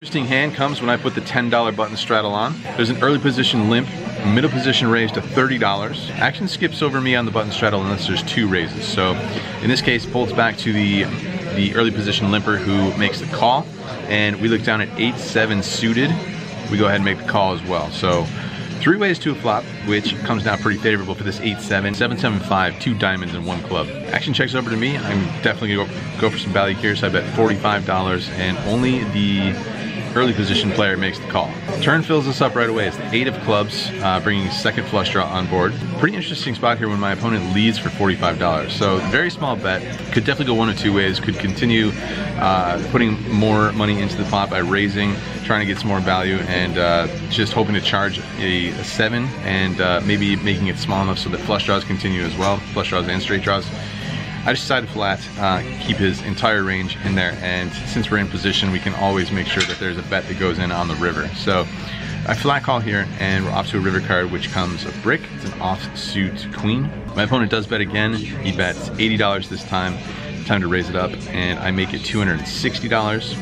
Interesting hand comes when I put the $10 button straddle on. There's an early position limp, middle position raise to $30. Action skips over me on the button straddle unless there's 2 raises. So in this case, folds back to the early position limper who makes the call, and we look down at 8-7 suited. We go ahead and make the call as well. So 3 ways to a flop, which comes down pretty favorable for this 8-7, 7-7-5, 2 diamonds and 1 club. Action checks over to me. I'm definitely gonna go for some value here, so I bet $45, and only the early position player makes the call. Turn fills us up right away. It's the 8 of clubs, bringing second flush draw on board. Pretty interesting spot here when my opponent leads for $45. So very small bet. Could definitely go one of 2 ways. Could continue putting more money into the pot by raising, trying to get some more value, and just hoping to charge a 7 and maybe making it small enough so that flush draws continue as well, flush draws and straight draws. I just decided to flat, keep his entire range in there, and since we're in position, we can always make sure that there's a bet that goes in on the river. So I flat call here, and we're off to a river card, which comes a brick. It's an offsuit queen. My opponent does bet again. He bets $80 this time. Time to raise it up, and I make it $260.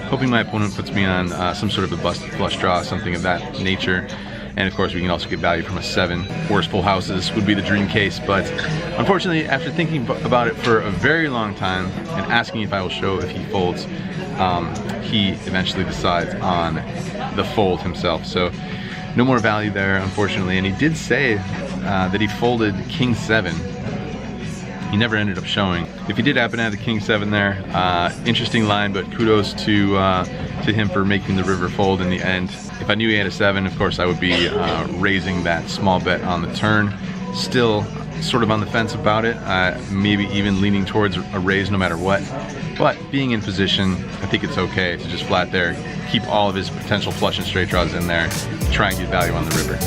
Hoping my opponent puts me on some sort of a busted flush draw, something of that nature. And of course, we can also get value from a 7. Worse full houses would be the dream case, but unfortunately, after thinking about it for a very long time and asking if I will show if he folds, he eventually decides on the fold himself. So no more value there, unfortunately. And he did say that he folded King 7. He never ended up showing. If he did happen to have the King 7 there, interesting line, but kudos to him for making the river fold in the end. If I knew he had a 7, of course I would be raising that small bet on the turn. Still sort of on the fence about it, maybe even leaning towards a raise no matter what. But being in position, I think it's okay to just flat there, keep all of his potential flush and straight draws in there, try and get value on the river.